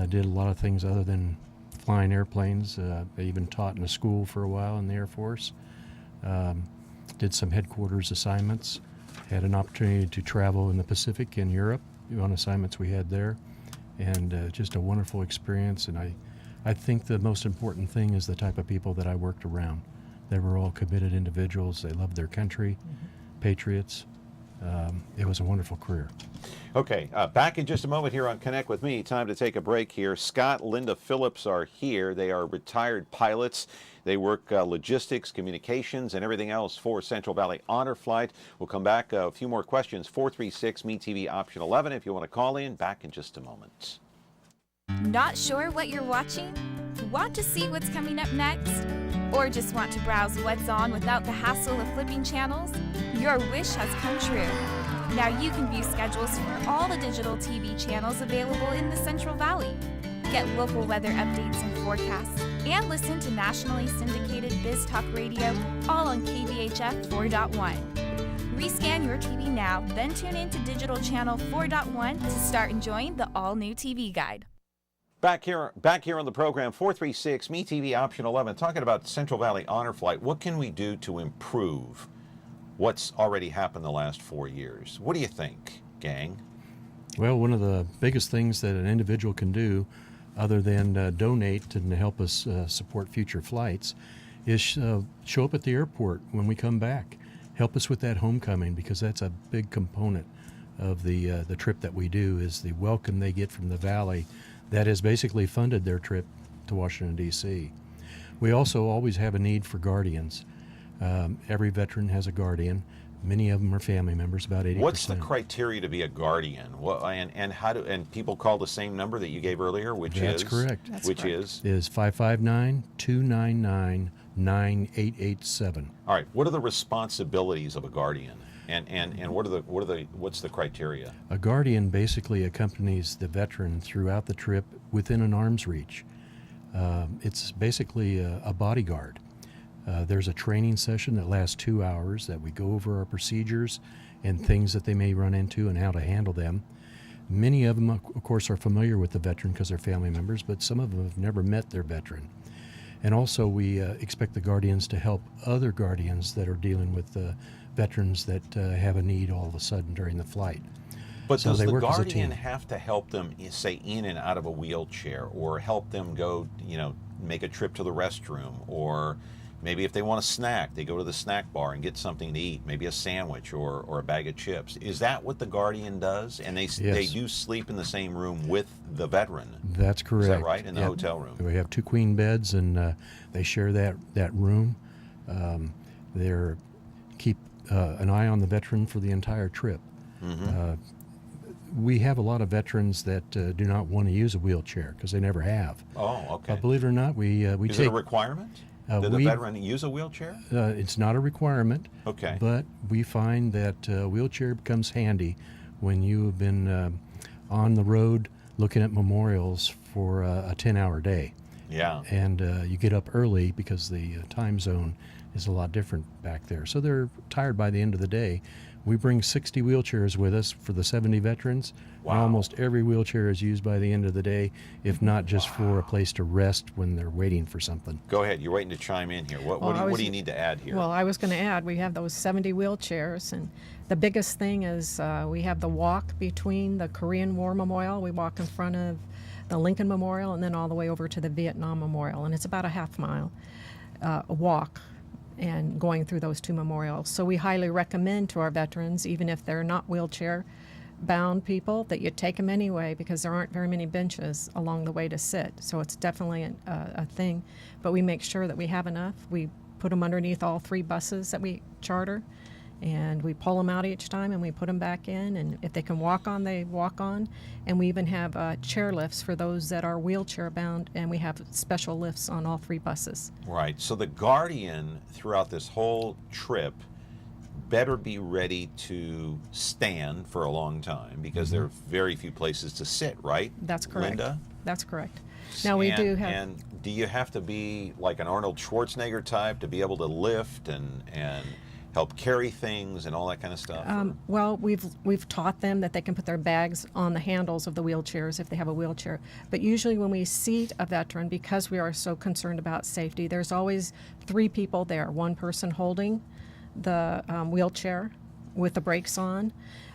did a lot of things other than flying airplanes. I even taught in a school for a while in the Air Force. Did some headquarters assignments, had an opportunity to travel in the Pacific and Europe on assignments we had there, and just a wonderful experience. And I think the most important thing is the type of people that I worked around. They were all committed individuals. They loved their country, patriots. It was a wonderful career. Okay, back in just a moment here on Connect with Me. Time to take a break here. Scott, Linda Phillips are here. They are retired pilots. They work logistics, communications, and everything else for Central Valley Honor Flight. We'll come back a few more questions. 436-MeTV option 11 if you want to call in. Back in just a moment. Not sure what you're watching? Want to see what's coming up next? Or just want to browse what's on without the hassle of flipping channels? Your wish has come true. Now you can view schedules for all the digital TV channels available in the Central Valley. Get local weather updates and forecasts, and listen to nationally syndicated Biz Talk Radio, all on KVHF 4.1. Rescan your TV now, then tune in to digital channel 4.1 to start enjoying the all-new TV guide. Back here on the program, 436-MeTV option 11, talking about Central Valley Honor Flight. What can we do to improve what's already happened the last 4 years? What do you think, gang? Well, one of the biggest things that an individual can do, other than donate and help us support future flights, is show up at the airport when we come back. Help us with that homecoming, because that's a big component of the trip that we do, is the welcome they get from the Valley that has basically funded their trip to Washington, D.C. We also always have a need for guardians. Every veteran has a guardian. Many of them are family members, about 80%. What's the criteria to be a guardian? And how do people call the same number that you gave earlier, which That's is correct. which is 559-299-9887. all right. What are the responsibilities of a guardian, and what's the criteria? A guardian basically accompanies the veteran throughout the trip within an arm's reach. It's basically a bodyguard. There's a training session that lasts 2 hours that we go over our procedures and things that they may run into and how to handle them. Many of them, of course, are familiar with the veteran because they're family members, but some of them have never met their veteran. And also we expect the guardians to help other guardians that are dealing with veterans that have a need all of a sudden during the flight. But So does they the work as a guardian team. have to help them, say, in and out of a wheelchair, or help them go, make a trip to the restroom, or maybe if they want a snack, they go to the snack bar and get something to eat, maybe a sandwich or a bag of chips. Is that what the guardian does? And they do sleep in the same room with the veteran? That's correct. Is that right, in the Yeah. hotel room? We have 2 queen beds, and they share that room. They keep an eye on the veteran for the entire trip. We have a lot of veterans that do not want to use a wheelchair because they never have. Oh, okay. Believe it or not, we Is take it a requirement? Did the veteran use a wheelchair? It's not a requirement. Okay. But we find that a wheelchair becomes handy when you have been on the road looking at memorials for a 10-hour day. Yeah. And you get up early because the time zone is a lot different back there. So they're tired by the end of the day. We bring 60 wheelchairs with us for the 70 veterans. Wow. And almost every wheelchair is used by the end of the day, if not just for a place to rest when they're waiting for something. Go ahead. You're waiting to chime in here. What do you need to add here? Well, I was going to add, we have those 70 wheelchairs, and the biggest thing is we have the walk between the Korean War Memorial. We walk in front of the Lincoln Memorial and then all the way over to the Vietnam Memorial, and it's about a half-mile walk and going through those 2 memorials. So we highly recommend to our veterans, even if they're not wheelchair-bound people, that you take them anyway because there aren't very many benches along the way to sit. So it's definitely a thing. But we make sure that we have enough. We put them underneath all 3 buses that we charter, and we pull them out each time and we put them back in. And if they can walk on, they walk on. And we even have chair lifts for those that are wheelchair bound, and we have special lifts on all 3 buses. Right. So the guardian throughout this whole trip better be ready to stand for a long time because there are very few places to sit, right? That's correct. Linda? That's correct. Now we do have. And do you have to be like an Arnold Schwarzenegger type to be able to lift and help carry things and all that kind of stuff? Well, we've taught them that they can put their bags on the handles of the wheelchairs if they have a wheelchair. But usually when we seat a veteran, because we are so concerned about safety, there's always 3 people there. 1 person holding the wheelchair with the brakes on,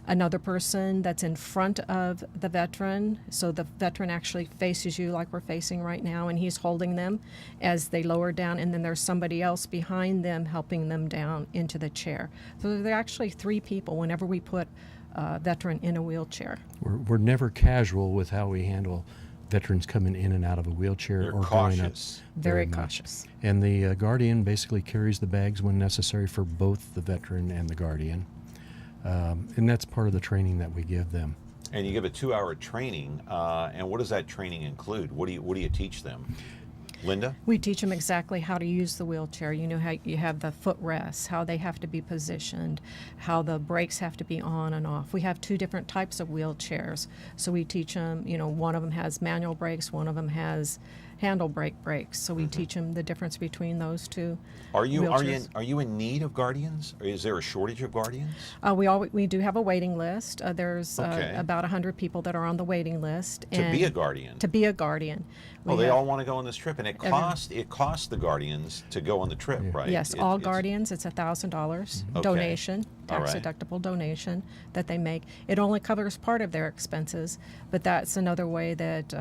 another person that's in front of the veteran, so the veteran actually faces you like we're facing right now, and he's holding them as they lower down, and then there's somebody else behind them helping them down into the chair. So there are actually 3 people whenever we put a veteran in a wheelchair. We're never casual with how we handle veterans coming in and out of a wheelchair You're or going up. cautious. Very much. cautious. And the guardian basically carries the bags when necessary for both the veteran and the guardian. And that's part of the training that we give them. And you give a 2-hour training, and what does that training include? What do you teach them? Linda? We teach them exactly how to use the wheelchair. You know how you have the footrests, how they have to be positioned, how the brakes have to be on and off. We have 2 different types of wheelchairs. So we teach them, one of them has manual brakes, one of them has handle brake brakes. So we teach them the difference between those 2 Are you wheelchairs. in need of guardians? Or is there a shortage of guardians? We do have a waiting list. There's Okay. about 100 people that are on the waiting list. To be a guardian? To be a guardian. Well, We they have- all want to go on this trip, and it costs the guardians to go on the trip, right? Yes, all guardians, it's $1,000 Okay. donation, All tax right. deductible donation that they make. It only covers part of their expenses, but that's another way that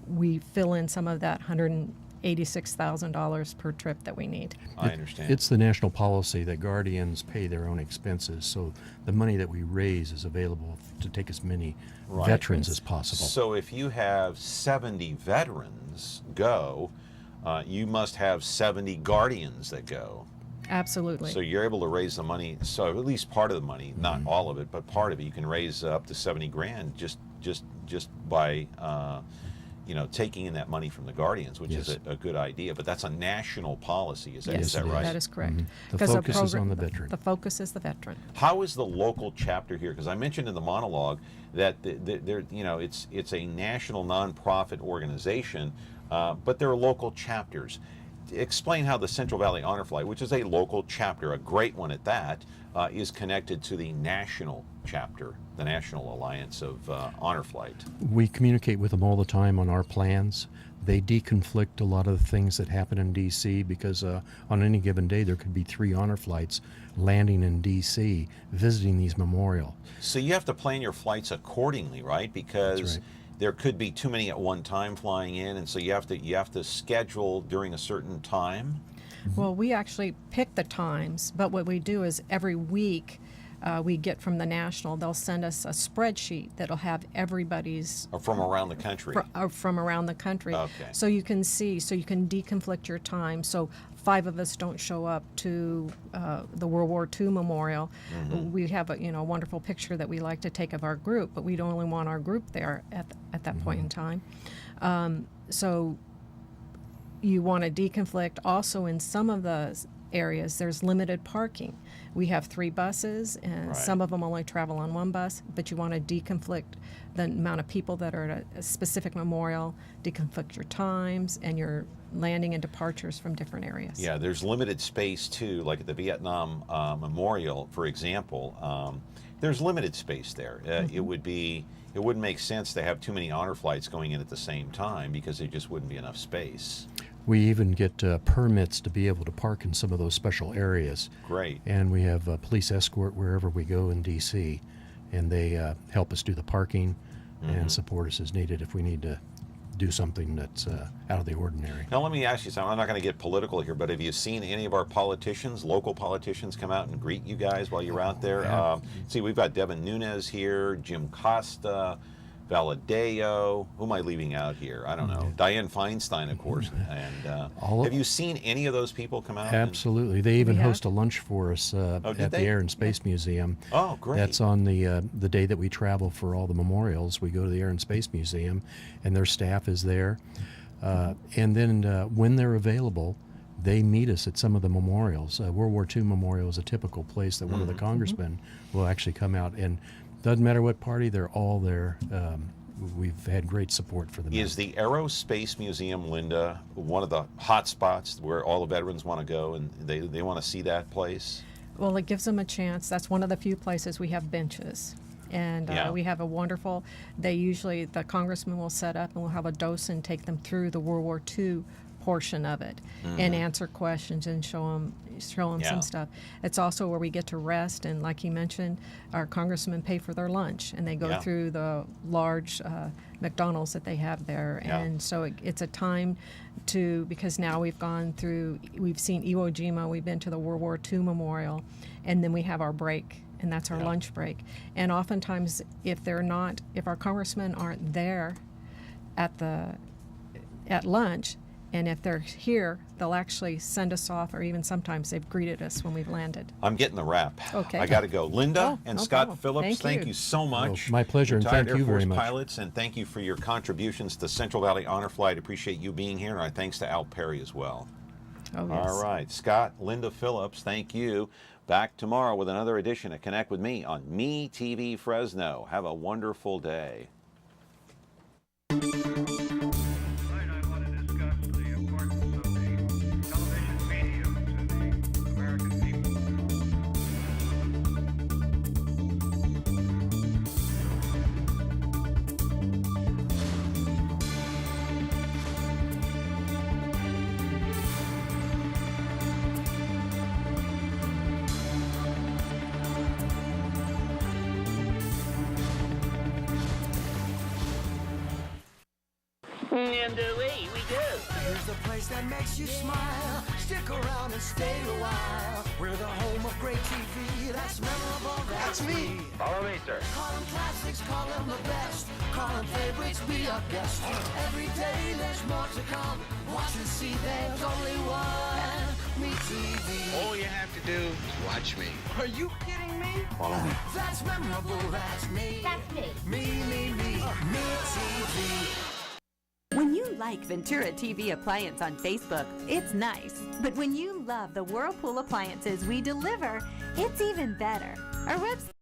we fill in some of that $86,000 per trip that we need. I understand. It's the national policy that guardians pay their own expenses, so the money that we raise is available to take as many veterans as possible. So if you have 70 veterans go, you must have 70 guardians that go. Absolutely. So you're able to raise the money, so at least part of the money, not all of it, but part of it, you can raise up to 70 grand just by taking in that money from the guardians, which is a good idea. But that's a national policy, is that right? That is correct. The focus is on the veteran. The focus is the veteran. How is the local chapter here? Because I mentioned in the monologue that it's a national nonprofit organization, but there are local chapters. Explain how the Central Valley Honor Flight, which is a local chapter, a great one at that, is connected to the national chapter, the National Alliance of Honor Flight. We communicate with them all the time on our plans. They deconflict a lot of the things that happen in D.C. because on any given day there could be 3 honor flights landing in D.C. visiting these memorials. So you have to plan your flights accordingly, right? Because there could be too many at one time flying in, and so you have to schedule during a certain time. Well, we actually pick the times, but what we do is every week we get from the National, they'll send us a spreadsheet that'll have everybody's... From around the country. From around the country. Okay. So you can see, so you can deconflict your time. So 5 of us don't show up to the World War II Memorial. We have a wonderful picture that we like to take of our group, but we don't only want our group there at that point in time. So you want to deconflict. Also, in some of the areas, there's limited parking. We have 3 buses, and some of them only travel on 1 bus, but you want to deconflict the amount of people that are at a specific memorial, deconflict your times, and your landing and departures from different areas. Yeah, there's limited space too, like at the Vietnam Memorial, for example. There's limited space there. It wouldn't make sense to have too many honor flights going in at the same time because there just wouldn't be enough space. We even get permits to be able to park in some of those special areas. Great. And we have police escort wherever we go in D.C., and they help us do the parking and support us as needed if we need to do something that's out of the ordinary. Now let me ask you something. I'm not going to get political here, but have you seen any of our politicians, local politicians, come out and greet you guys while you're out there? See, we've got Devin Nunes here, Jim Costa, Valadeo. Who am I leaving out here? I don't know. Dianne Feinstein, of course. And have you seen any of those people come out? Absolutely. They even host a lunch for us at the Air and Space Museum. Oh, great. That's on the day that we travel for all the memorials. We go to the Air and Space Museum, and their staff is there. And then when they're available, they meet us at some of the memorials. World War II Memorial is a typical place that one of the congressmen will actually come out, and doesn't matter what party, they're all there. We've had great support for them. Is the Aerospace Museum, Linda, one of the hot spots where all the veterans want to go and they want to see that place? Well, it gives them a chance. That's one of the few places we have benches. And we have a wonderful, the congressman will set up and we'll have a docent take them through the World War II portion of it and answer questions and show them some stuff. It's also where we get to rest, and like you mentioned, our congressmen pay for their lunch and they go through the large McDonald's that they have there. And so it's a time because now we've seen Iwo Jima, we've been to the World War II Memorial, and then we have our break, and that's our lunch break. And oftentimes if our congressmen aren't there at lunch, and if they're here, they'll actually send us off, or even sometimes they've greeted us when we've landed. I'm getting the wrap. Okay. I got to go. Linda and no Scott problem. Phillips, Thank you so much. My pleasure, and Retired thank you Air Force very much. pilots, and thank you for your contributions to Central Valley Honor Flight. Appreciate you being here, and our thanks to Al Perry as well. Oh, yes. All right, Scott, Linda Phillips, thank you. Back tomorrow with another edition of Connect with Me on MeTV Fresno. Have a wonderful day. And away we go. Here's a place that makes you smile. Stick around and stay a while. We're the home of great TV. That's memorable. That's me. Follow me, sir. Call them classics, call them the best. Call them favorites, be a guest. Every day there's more to come. Watch and see, there's only one. Me TV. All you have to do is watch me. Are you kidding me? Follow me. That's memorable, that's me. That's me. Me TV. When you like Ventura TV Appliance on Facebook, it's nice. But when you love the Whirlpool appliances we deliver, it's even better. Our website